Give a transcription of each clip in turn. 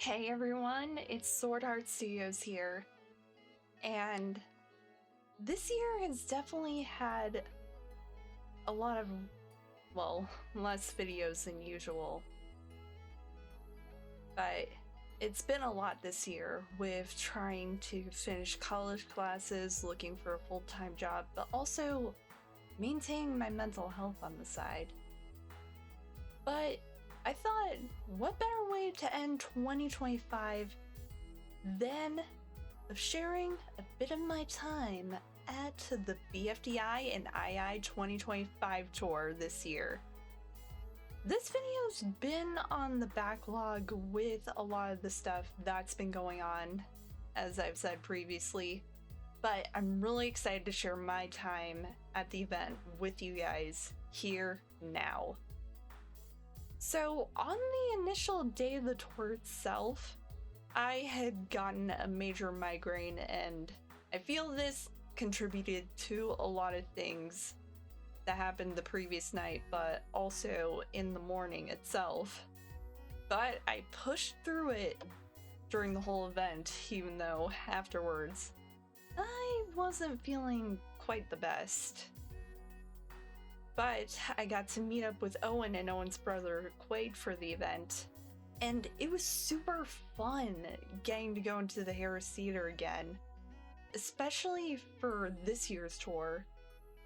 Hey everyone, it's SwordHeartStudios here, and this year has definitely had a lot of, less videos than usual, but it's been a lot this year with trying to finish college classes, looking for a full-time job, but also maintaining my mental health on the side. But I thought, what better way to end 2025 than of sharing a bit of my time at the BFDI and II 2025 tour this year. This video's been on the backlog with a lot of the stuff that's been going on, as I've said previously, but I'm really excited to share my time at the event with you guys here now. So on the initial day of the tour itself, I had gotten a major migraine, and I feel this contributed to a lot of things that happened the previous night, but also in the morning itself. But I pushed through it during the whole event, even though afterwards I wasn't feeling quite the best. But I got to meet up with Owen and Owen's brother Quaid for the event, and it was super fun getting to go into the Harris Theater again, especially for this year's tour,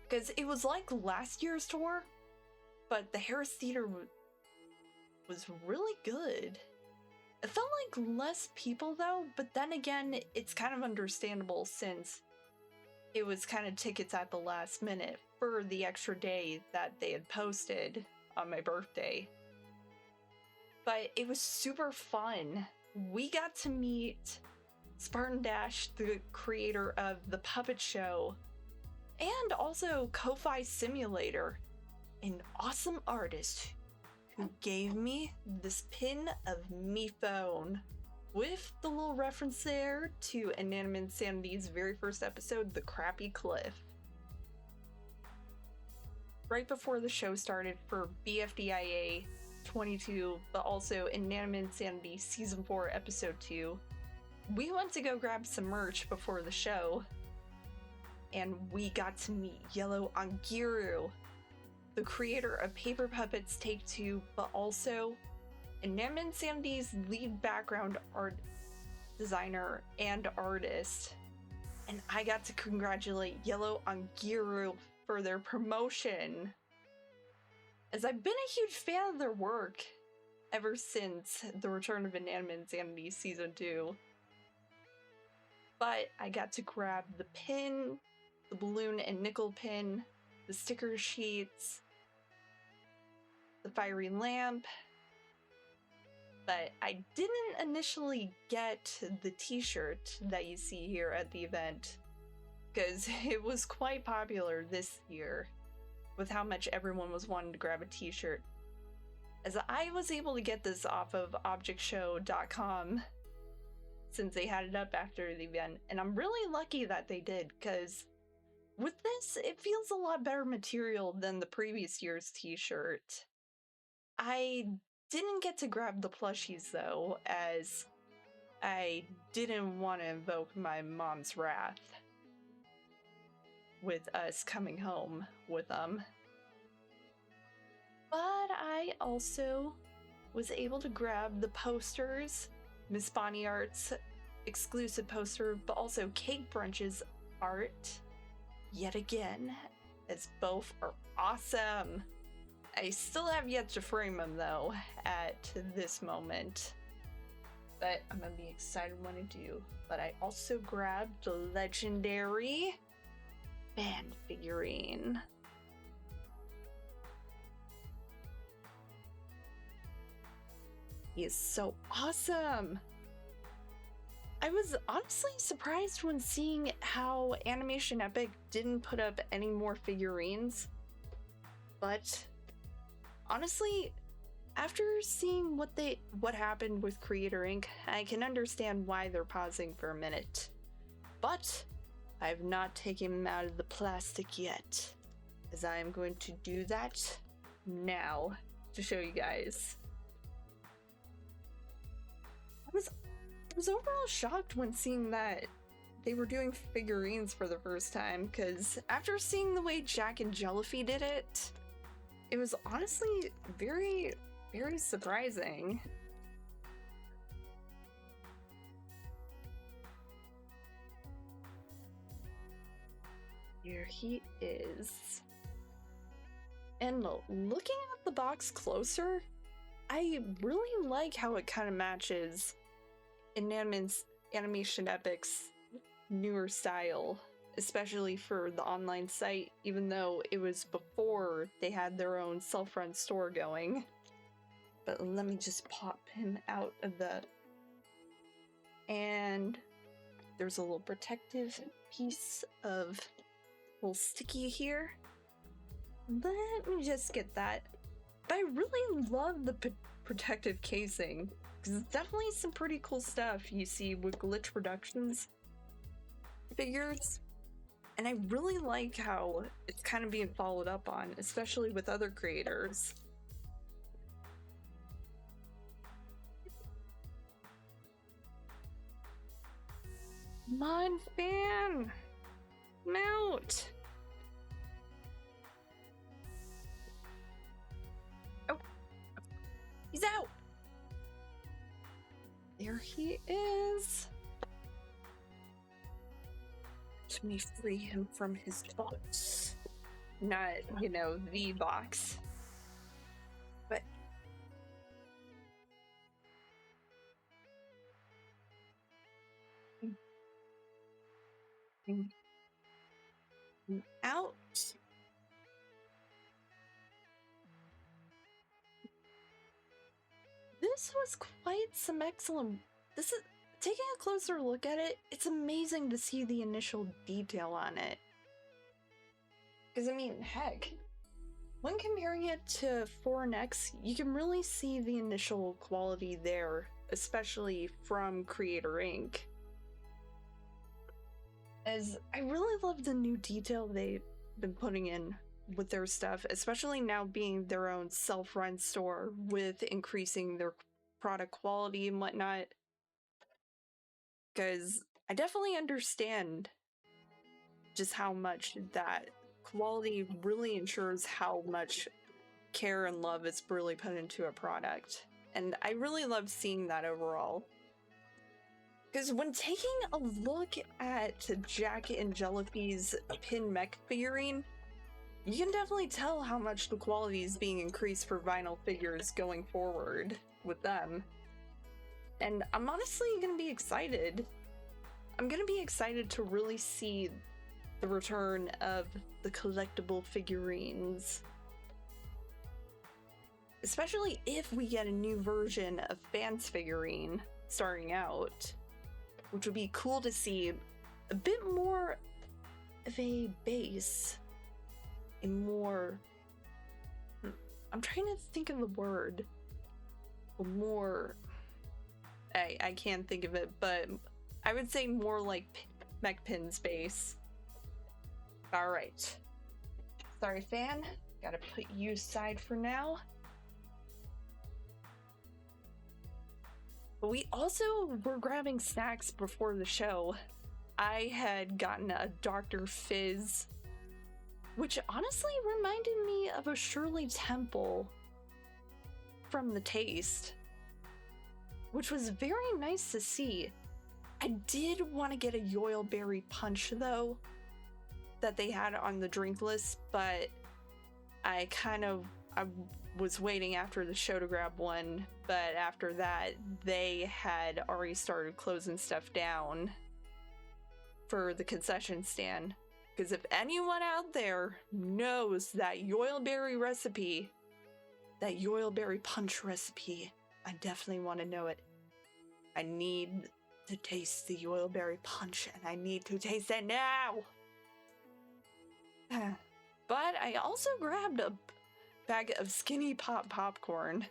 because it was like last year's tour, but the Harris Theater was really good. It felt like less people though, but then again, it's kind of understandable since it was kind of tickets at the last minute for the extra day that they had posted on my birthday. But it was super fun. We got to meet Spartan Dash, the creator of the puppet show, and also Ko-Fi Simulator, an awesome artist who gave me this pin of me phone, with the little reference there to Inanimate Insanity's very first episode, The Crappy Cliff. Right before the show started for BFDIA 22, but also Inanimate Insanity Season 4 Episode 2, we went to go grab some merch before the show, and we got to meet Yellow Angiru, the creator of Paper Puppets Take 2, but also Inanimate Insanity's lead background art designer and artist. And I got to congratulate Yellow Angiru for their promotion, as I've been a huge fan of their work ever since the return of Inanimate Insanity Season 2. But I got to grab the pin, the balloon and nickel pin, the sticker sheets, the fiery lamp, but I didn't initially get the t-shirt that you see here at the event, because it was quite popular this year with how much everyone was wanting to grab a t-shirt, as I was able to get this off of objectshow.com since they had it up after the event, and I'm really lucky that they did, because with this it feels a lot better material than the previous year's t-shirt. I didn't get to grab the plushies though, as I didn't want to invoke my mom's wrath with us coming home with them. But I also was able to grab the posters, Miss Bonnie Art's exclusive poster, but also Cake Brunch's art, yet again, as both are awesome. I still have yet to frame them though at this moment, but I'm gonna be excited when I do. But I also grabbed the legendary band figurine. He is so awesome! I was honestly surprised when seeing how AnimationEpic didn't put up any more figurines, but honestly, after seeing what happened with Creator Inc., I can understand why they're pausing for a minute. But I have not taken him out of the plastic yet, as I am going to do that now to show you guys. was overall shocked when seeing that they were doing figurines for the first time, because after seeing the way Jack and Jellyfy did it, it was honestly very, very surprising. Here he is. And looking at the box closer, I really like how it kind of matches Inanimate's AnimationEpic's newer style, especially for the online site, even though it was before they had their own self-run store going. But let me just pop him out of the... And there's a little protective piece of little sticky here. Let me just get that. But I really love the protective casing, because it's definitely some pretty cool stuff you see with Glitch Productions figures. And I really like how it's kind of being followed up on, especially with other creators. Come on, fan! Mount! Oh! He's out! There he is! Let me free him from his box. Not, you know, the box. But... out. This was quite some excellent... This is... Taking a closer look at it, it's amazing to see the initial detail on it. Because, I mean, heck, when comparing it to 4NX, you can really see the initial quality there, especially from Creator Inc. As I really love the new detail they've been putting in with their stuff, especially now being their own self-run store with increasing their product quality and whatnot. Because I definitely understand just how much that quality really ensures how much care and love is really put into a product. And I really love seeing that overall. Because when taking a look at Jack and Jellyfy's pin mech figurine, you can definitely tell how much the quality is being increased for vinyl figures going forward with them. And I'm honestly gonna be excited. I'm gonna be excited to really see the return of the collectible figurines. Especially if we get a new version of Fan's figurine starting out. Which would be cool to see a bit more of a base. A more... I'm trying to think of the word. More... I can't think of it, but I would say more like Mech Pin's base. Alright. Sorry, Fan. Gotta put you aside for now. But we also were grabbing snacks before the show. I had gotten a Dr. Fizz, which honestly reminded me of a Shirley Temple from the taste. Which was very nice to see. I did want to get a Yoil Berry Punch though, that they had on the drink list, but I was waiting after the show to grab one, but after that, they had already started closing stuff down for the concession stand. Because if anyone out there knows that Yoil Berry recipe, that Yoil Berry Punch recipe, I definitely want to know it. I need to taste the Yoil Berry Punch, and I need to taste it now! But I also grabbed a bag of Skinny Pop popcorn.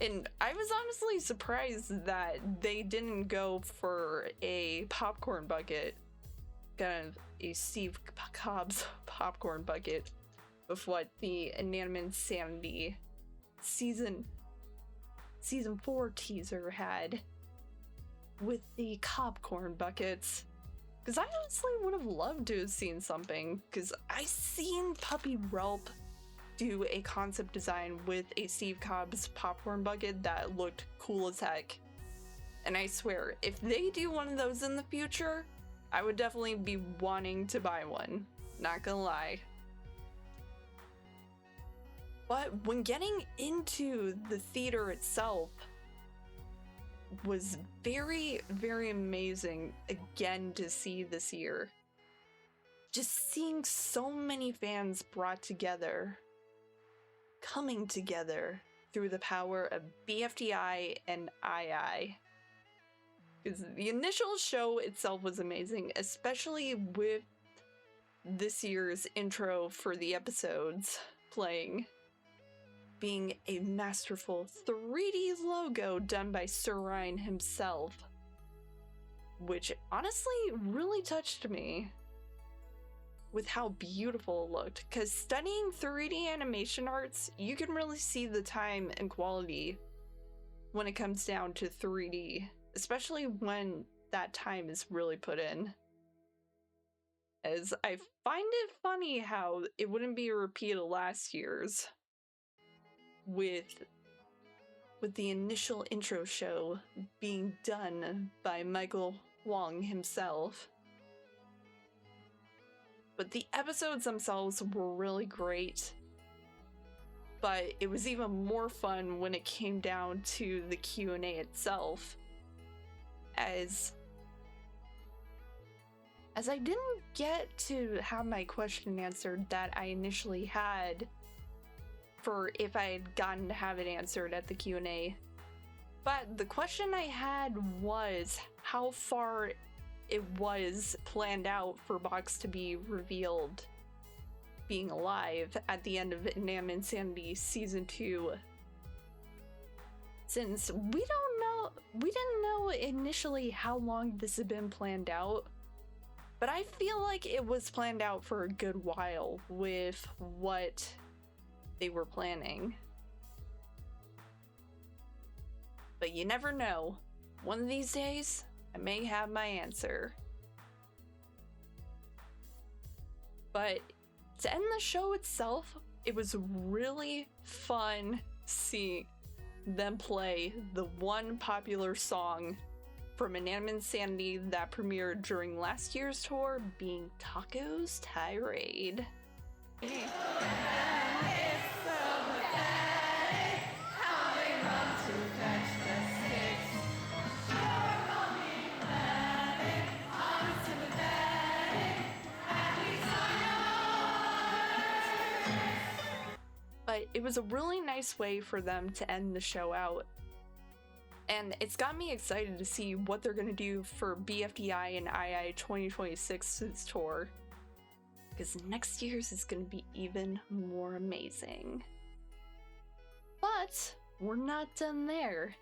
And I was honestly surprised that they didn't go for a popcorn bucket. Kind of a Steve Cobb's popcorn bucket of what the Inanimate Insanity Season 4 teaser had. with the popcorn buckets. Because I honestly would have loved to have seen something, because I seen Puppy Relp do a concept design with a Steve Cobb's popcorn bucket that looked cool as heck. And I swear, if they do one of those in the future, I would definitely be wanting to buy one. Not gonna lie. But when getting into the theater itself was very, very amazing again to see this year. Just seeing so many fans brought together, coming together through the power of BFDI and II. Because the initial show itself was amazing, especially with this year's intro for the episodes playing, being a masterful 3D logo done by Sir Ryan himself, which honestly really touched me with how beautiful it looked. Because studying 3D animation arts, you can really see the time and quality when it comes down to 3D, especially when that time is really put in. As I find it funny how it wouldn't be a repeat of last year's with the initial intro show being done by Michael Wong himself. But the episodes themselves were really great. But it was even more fun when it came down to the Q&A itself. As I didn't get to have my question answered that I initially had for if I had gotten to have it answered at the Q&A. But the question I had was how far it was planned out for Box to be revealed being alive at the end of Inanimate Insanity Season 2. Since we didn't know initially how long this had been planned out, but I feel like it was planned out for a good while with what they were planning. But you never know. One of these days, I may have my answer. But to end the show itself, it was really fun seeing them play the one popular song from Inanimate Insanity that premiered during last year's tour, being Taco's Tirade. But it was a really nice way for them to end the show out. And it's got me excited to see what they're going to do for BFDI and II 2026's tour. Because next year's is going to be even more amazing. But we're not done there.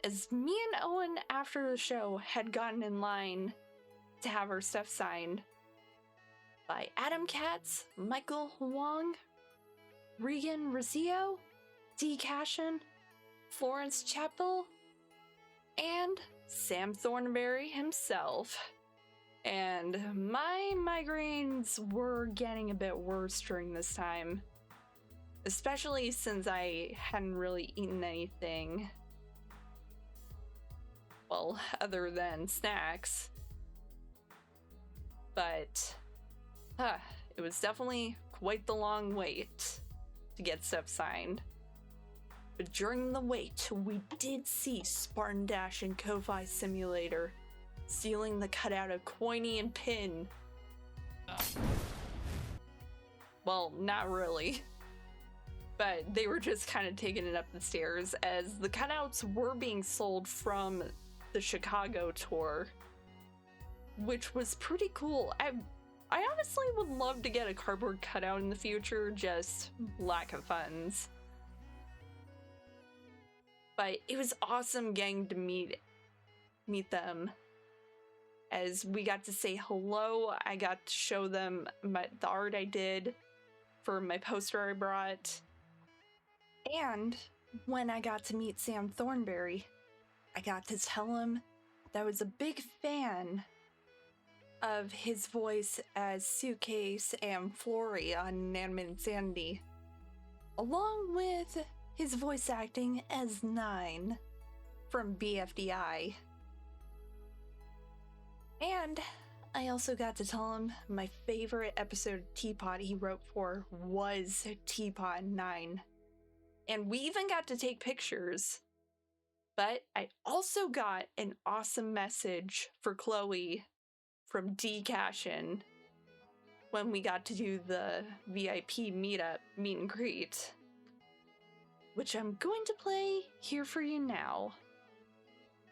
As me and Owen after the show had gotten in line to have our stuff signed by Adam Katz, Michael Wong, Regan Rizio, D. Cashin, Florence Chappell, and Sam Thornberry himself. And my migraines were getting a bit worse during this time, especially since I hadn't really eaten anything, well, other than snacks. But it was definitely quite the long wait to get stuff signed. But during the wait, we did see Spartan Dash and Ko-Fi Simulator stealing the cutout of Coiny and Pin. Well, not really. But they were just kind of taking it up the stairs, as the cutouts were being sold from the Chicago tour, which was pretty cool. I honestly would love to get a cardboard cutout in the future, just lack of funds. But it was awesome getting to meet them. As we got to say hello, I got to show them the art I did for my poster I brought. And when I got to meet Sam Thornberry, I got to tell him that was a big fan of his voice as Suitcase and Flory on Inanimate Insanity, along with his voice acting as Nine from BFDI. And I also got to tell him my favorite episode of Teapot he wrote for was Teapot 9. And we even got to take pictures. But I also got an awesome message for Chloe from D Cashin when we got to do the VIP meetup meet and greet, which I'm going to play here for you now.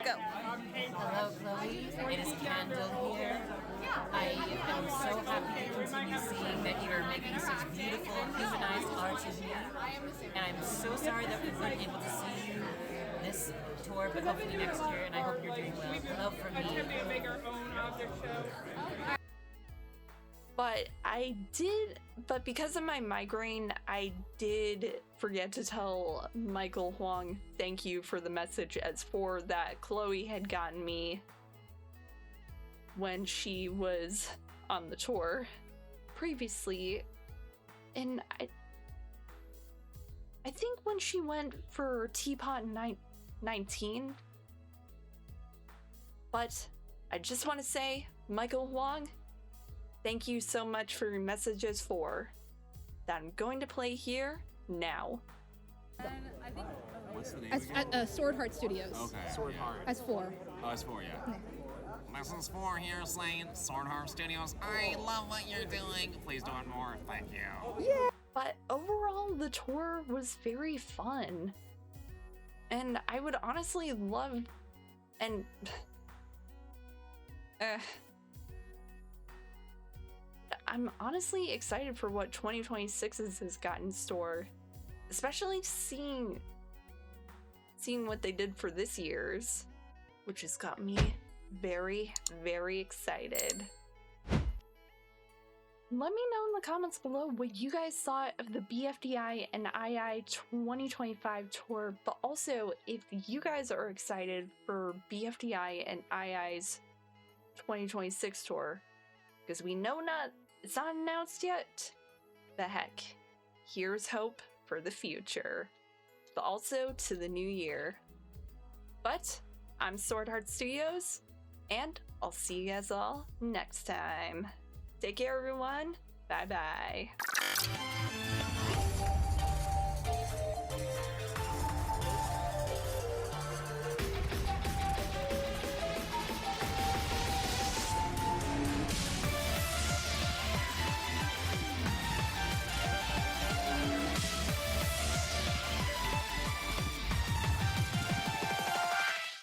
Go. Hello, Chloe. It is Kendall here. I am so happy to continue seeing that you're making such beautiful, humanized art of me. And I'm so sorry that we weren't able to see you this tour, but hopefully next year, and I hope you're doing well. Hello from me. But because of my migraine, I did forget to tell Michael Huang thank you for the message as for that Chloe had gotten me when she was on the tour previously. And I think when she went for Teapot 19. But I just want to say, Michael Huang, thank you so much for your messages for that I'm going to play here now. And I think What's the name as again? at SwordHeartStudios. Okay. SwordHeart. As 4. Oh, it's 4, yeah. This is 4 here saying SwordHeartStudios. I love what you're doing. Please do it more. Thank you. Yeah. But overall, the tour was very fun. And I would honestly love... And... I'm honestly excited for what 2026 has got in store. Especially seeing what they did for this year's, which has got me very, very excited. Let me know in the comments below what you guys thought of the BFDI and II 2025 tour, but also if you guys are excited for BFDI and II's 2026 tour, because we know it's not announced yet, but heck, here's hope for the future, but also to the new year. But I'm SwordHeartStudios, and I'll see you guys all next time. Take care, everyone. Bye-bye.